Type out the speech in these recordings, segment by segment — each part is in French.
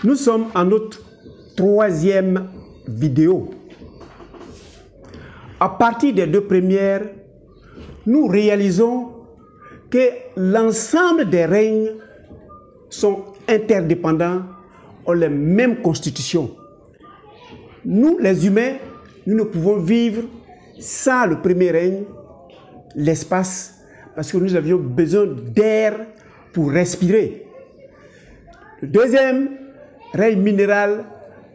Nous sommes en notre troisième vidéo. À partir des deux premières, nous réalisons que l'ensemble des règnes sont interdépendants, ont les mêmes constitutions. Nous, les humains, nous ne pouvons vivre sans le premier règne, l'espace, parce que nous avions besoin d'air pour respirer. Le deuxième règne minéral,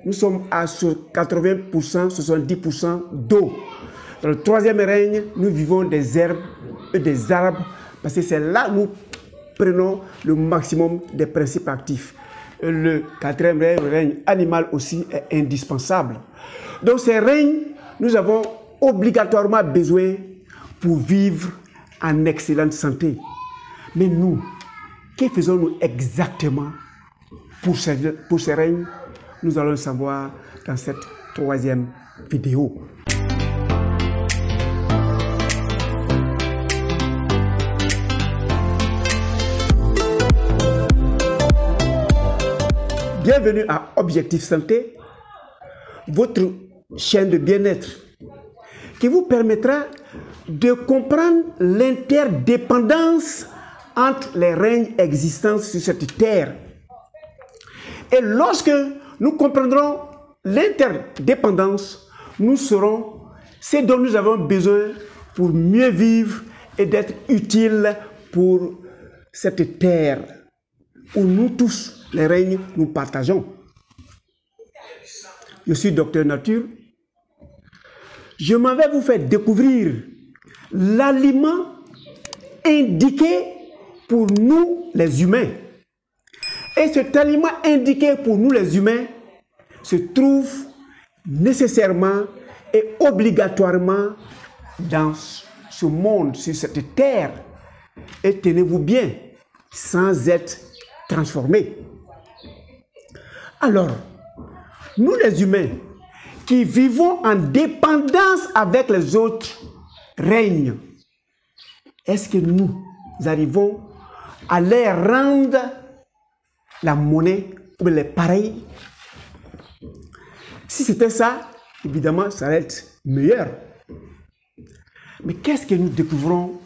nous sommes à 80%, 70% d'eau. Dans le troisième règne, nous vivons des herbes et des arbres, parce que c'est là que nous prenons le maximum des principes actifs. Et le quatrième règne, le règne animal aussi, est indispensable. Donc ces règnes, nous avons obligatoirement besoin pour vivre en excellente santé. Mais nous, que faisons-nous exactement pour ces règnes? Nous allons le savoir dans cette troisième vidéo. Bienvenue à Objectif Santé, votre chaîne de bien-être qui vous permettra de comprendre l'interdépendance entre les règnes existants sur cette terre. Et lorsque nous comprendrons l'interdépendance, nous saurons ce dont nous avons besoin pour mieux vivre et d'être utiles pour cette terre où nous tous, les règnes, nous partageons. Je suis Docteur Nature. Je m'en vais vous faire découvrir l'aliment indiqué pour nous les humains. Et cet aliment indiqué pour nous les humains se trouve nécessairement et obligatoirement dans ce monde, sur cette terre. Et tenez-vous bien, sans être transformé. Alors, nous les humains qui vivons en dépendance avec les autres règnes, est-ce que nous arrivons à les rendre la monnaie ou les pareils? Si c'était ça, évidemment, ça allait être meilleur. Mais qu'est-ce que nous découvrons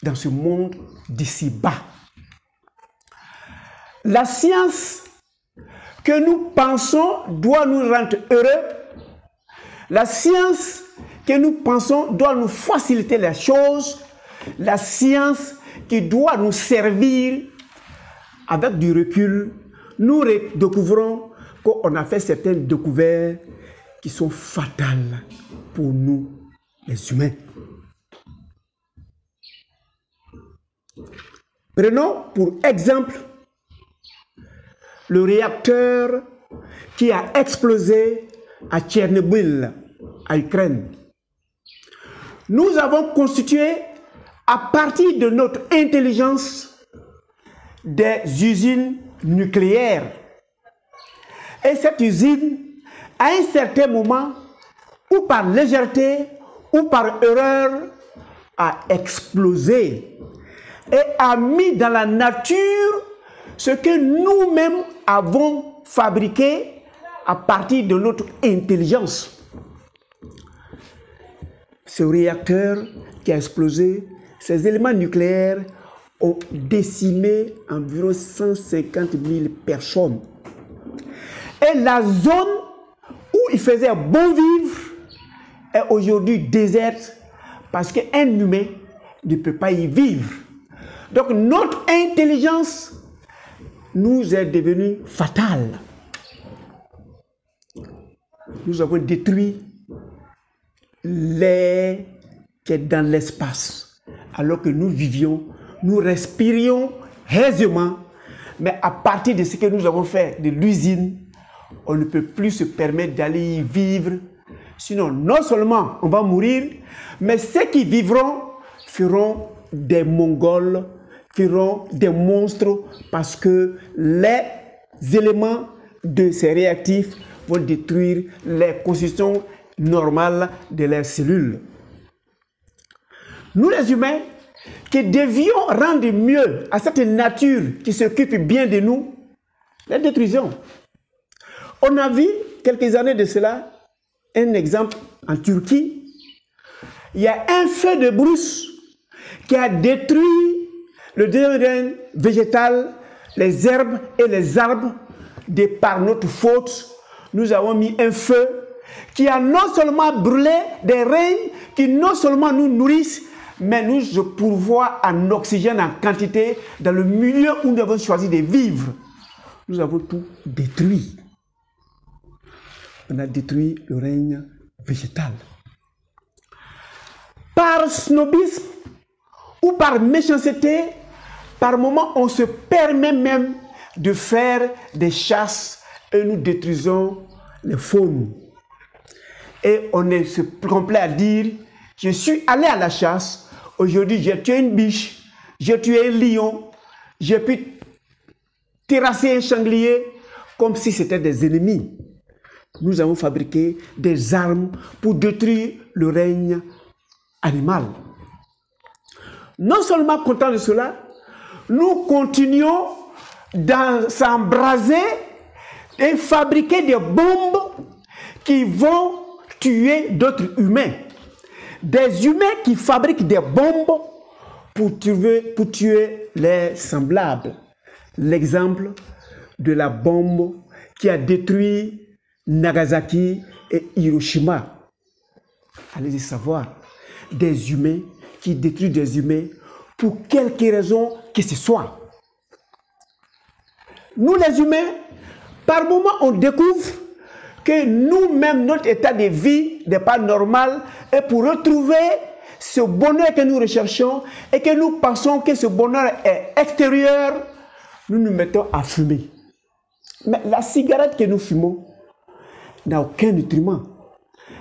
dans ce monde d'ici bas? La science que nous pensons doit nous rendre heureux. La science que nous pensons doit nous faciliter les choses. La science qui doit nous servir. Avec du recul, nous découvrons qu'on a fait certaines découvertes qui sont fatales pour nous, les humains. Prenons pour exemple le réacteur qui a explosé à Tchernobyl, en Ukraine. Nous avons constitué, à partir de notre intelligence, des usines nucléaires. Et cette usine, à un certain moment, ou par légèreté, ou par erreur, a explosé et a mis dans la nature ce que nous-mêmes avons fabriqué à partir de notre intelligence. Ce réacteur qui a explosé, ces éléments nucléaires ont décimé environ 150 000 personnes. Et la zone où il faisait bon vivre est aujourd'hui déserte parce qu'un humain ne peut pas y vivre. Donc notre intelligence nous est devenue fatale. Nous avons détruit l'air qui est dans l'espace, alors que nous vivions, nous respirions aisément, mais à partir de ce que nous avons fait de l'usine, on ne peut plus se permettre d'aller y vivre. Sinon, non seulement on va mourir, mais ceux qui vivront feront des Mongols, feront des monstres, parce que les éléments de ces réactifs vont détruire les constitutions normales de leurs cellules. Nous les humains, qui devions rendre mieux à cette nature qui s'occupe bien de nous, La détruisons. On a vu, quelques années de cela, un exemple en Turquie. Il y a un feu de brousse qui a détruit le domaine végétal, les herbes et les arbres. De par notre faute, nous avons mis un feu qui a non seulement brûlé des règnes qui non seulement nous nourrissent, mais nous pourvoient en oxygène en quantité dans le milieu où nous avons choisi de vivre. Nous avons tout détruit. On a détruit le règne végétal. Par snobisme ou par méchanceté, par moment, on se permet même de faire des chasses et nous détruisons les faunes. Et on se complaît à dire, je suis allé à la chasse, aujourd'hui j'ai tué une biche, j'ai tué un lion, j'ai pu terrasser un sanglier, comme si c'était des ennemis. Nous avons fabriqué des armes pour détruire le règne animal. Non seulement content de cela, nous continuons s'embraser et fabriquer des bombes qui vont tuer d'autres humains. Des humains qui fabriquent des bombes pour tuer les semblables. L'exemple de la bombe qui a détruit Nagasaki et Hiroshima. Allez-y savoir. Des humains qui détruisent des humains pour quelque raison que ce soit. Nous les humains, par moment on découvre que nous-mêmes, notre état de vie n'est pas normal et pour retrouver ce bonheur que nous recherchons et que nous pensons que ce bonheur est extérieur, nous nous mettons à fumer. Mais la cigarette que nous fumons n'a aucun nutriment.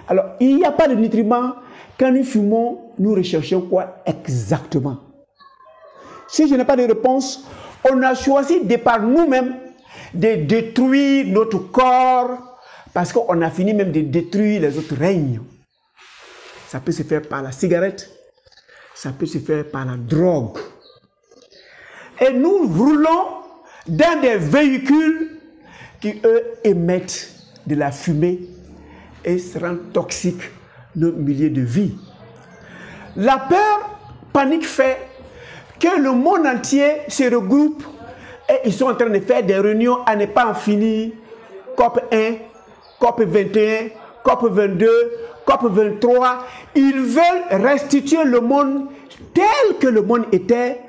Alors, il n'y a pas de nutriments. Quand nous fumons, nous recherchons quoi exactement? Si je n'ai pas de réponse, on a choisi de par nous-mêmes de détruire notre corps parce qu'on a fini même de détruire les autres règnes. Ça peut se faire par la cigarette, ça peut se faire par la drogue. Et nous roulons dans des véhicules qui, eux, émettent de la fumée et se rendent toxiques nos milieux de vie. La peur panique fait que le monde entier se regroupe et ils sont en train de faire des réunions à ne pas en finir. COP 1, COP 21, COP 22, COP 23. Ils veulent restituer le monde tel que le monde était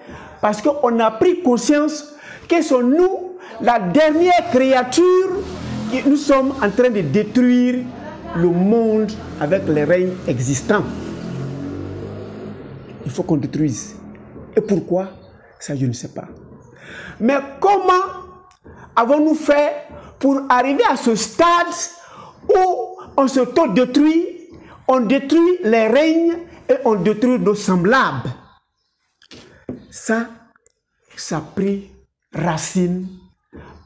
parce qu'on a pris conscience que c'est nous, la dernière créature, que nous sommes en train de détruire le monde avec les règnes existants. Il faut qu'on détruise. Et pourquoi? Ça, je ne sais pas. Mais comment avons-nous fait pour arriver à ce stade où on s'auto-détruit, on détruit les règnes et on détruit nos semblables? Ça a pris racine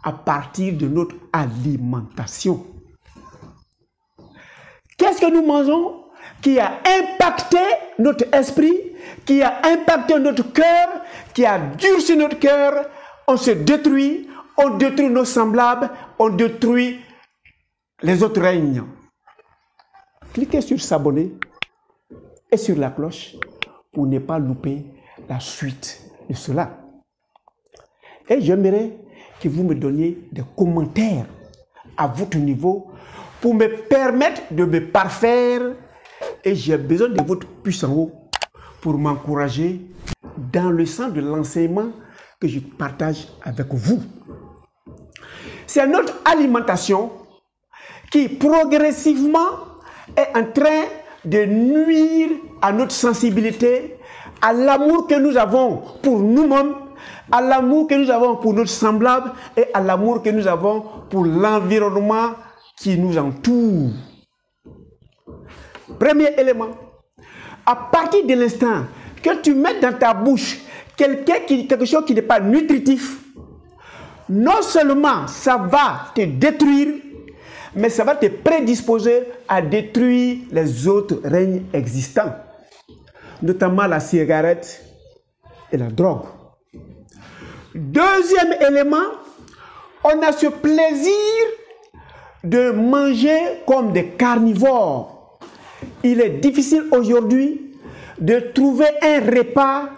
à partir de notre alimentation. Qu'est-ce que nous mangeons qui a impacté notre esprit, qui a impacté notre cœur, qui a durci notre cœur? On se détruit, on détruit nos semblables, on détruit les autres règnes. Cliquez sur s'abonner et sur la cloche pour ne pas louper la suite de cela. Et j'aimerais que vous me donniez des commentaires à votre niveau pour me permettre de me parfaire. Et j'ai besoin de votre puce en haut pour m'encourager dans le sens de l'enseignement que je partage avec vous. C'est notre alimentation qui progressivement est en train de nuire à notre sensibilité, à l'amour que nous avons pour nous-mêmes, à l'amour que nous avons pour notre semblable et à l'amour que nous avons pour l'environnement qui nous entoure. Premier élément, à partir de l'instant que tu mets dans ta bouche quelque chose qui n'est pas nutritif, non seulement ça va te détruire, mais ça va te prédisposer à détruire les autres règnes existants, notamment la cigarette et la drogue. Deuxième élément, On a ce plaisir de manger comme des carnivores. Il est difficile aujourd'hui de trouver un repas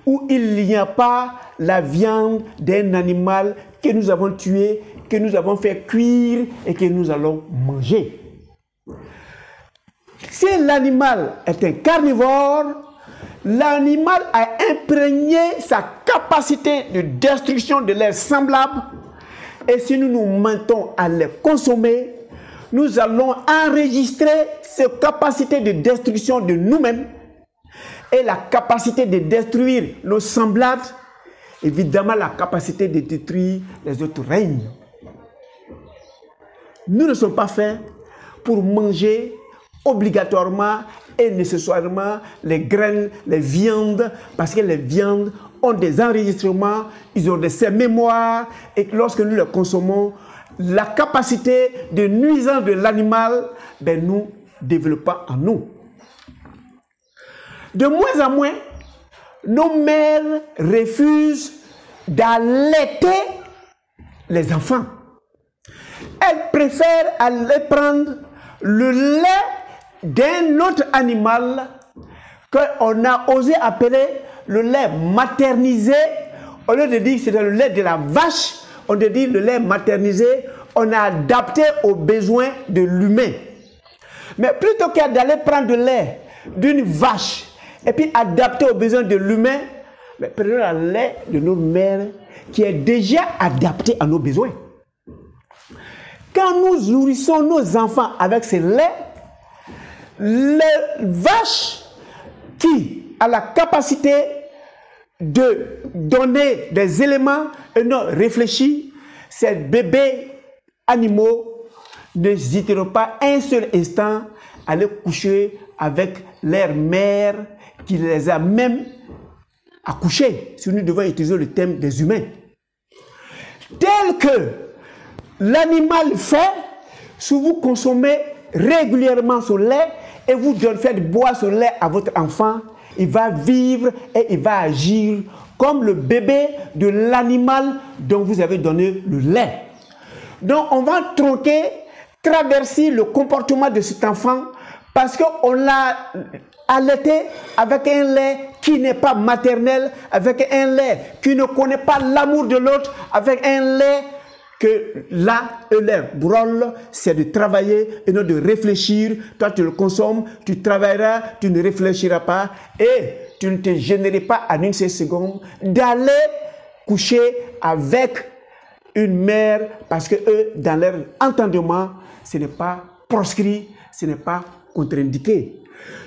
où il n'y a pas la viande d'un animal que nous avons tué, que nous avons fait cuire et que nous allons manger. Si l'animal est un carnivore, l'animal a imprégné sa capacité de destruction de leurs semblables. Et si nous nous mentons à les consommer, nous allons enregistrer cette capacité de destruction de nous-mêmes et la capacité de détruire nos semblables, évidemment la capacité de détruire les autres règnes. Nous ne sommes pas faits pour manger obligatoirement et nécessairement les graines, les viandes, parce que les viandes ont des enregistrements, ils ont des mémoires, et lorsque nous les consommons, la capacité de nuisance de l'animal, nous développons en nous. De moins en moins, nos mères refusent d'allaiter les enfants. Elles préfèrent aller prendre le lait d'un autre animal qu'on a osé appeler le lait maternisé. Au lieu de dire que c'est le lait de la vache, on dit le lait maternisé, on a adapté aux besoins de l'humain. Mais plutôt qu'à d'aller prendre le lait d'une vache et puis adapter aux besoins de l'humain, prenons le lait de nos mères qui est déjà adapté à nos besoins. Quand nous nourrissons nos enfants avec ce lait, les vaches qui a la capacité de donner des éléments et non réfléchis, ces bébés animaux n'hésiteront pas un seul instant à aller coucher avec leur mère qui les a même accouchés, si nous devons utiliser le thème des humains. Tel que l'animal fait, si vous consommez régulièrement ce lait et vous faites boire ce lait à votre enfant, il va vivre et il va agir comme le bébé de l'animal dont vous avez donné le lait. Donc on va traverser le comportement de cet enfant parce qu'on l'a allaité avec un lait qui n'est pas maternel, avec un lait qui ne connaît pas l'amour de l'autre, avec un lait que là, leur rôle, c'est de travailler et non de réfléchir. Toi, tu le consommes, tu travailleras, tu ne réfléchiras pas et tu ne te gênerais pas en une seule seconde d'aller coucher avec une mère parce que eux, dans leur entendement, ce n'est pas proscrit, ce n'est pas contre-indiqué.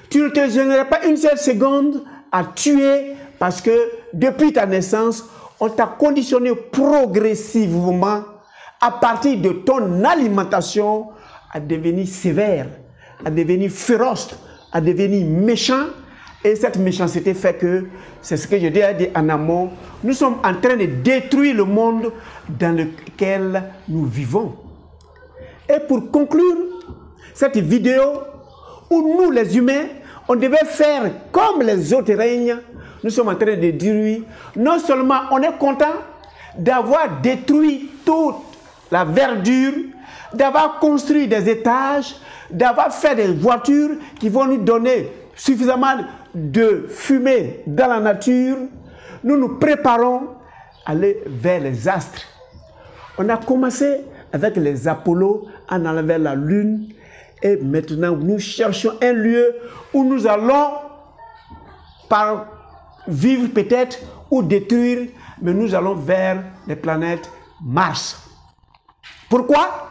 Tu ne te gênerais pas une seule seconde à tuer parce que depuis ta naissance, on t'a conditionné progressivement à partir de ton alimentation à devenir sévère, à devenir féroce, à devenir méchant. Et cette méchanceté fait que, c'est ce que je dis en amont, nous sommes en train de détruire le monde dans lequel nous vivons. Et pour conclure cette vidéo, où nous les humains, on devait faire comme les autres règnes, nous sommes en train de détruire. Non seulement on est content d'avoir détruit toute la verdure, d'avoir construit des étages, d'avoir fait des voitures qui vont nous donner suffisamment de fumée dans la nature, nous nous préparons à aller vers les astres. On a commencé avec les Apollo en allant vers la Lune et maintenant nous cherchons un lieu où nous allons vivre peut-être ou détruire, mais nous allons vers les planètes Mars. Pourquoi?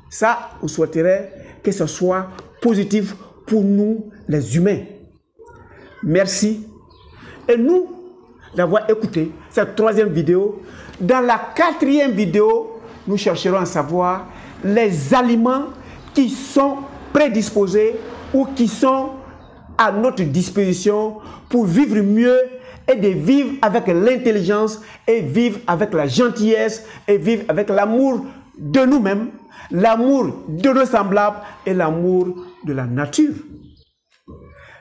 Ça, on souhaiterait que ce soit positif pour nous, les humains. Merci. Et nous d'avoir écouté cette troisième vidéo. Dans la quatrième vidéo, nous chercherons à savoir les aliments qui sont prédisposés ou qui sont à notre disposition pour vivre mieux et de vivre avec l'intelligence et vivre avec la gentillesse et vivre avec l'amour de nous-mêmes, l'amour de nos semblables et l'amour de la nature.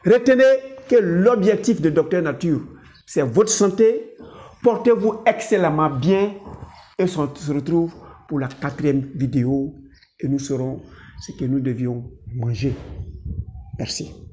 Retenez que l'objectif de Docteur Nature, c'est votre santé. Portez-vous excellemment bien et on se retrouve pour la 4e vidéo et nous saurons ce que nous devions manger. Merci.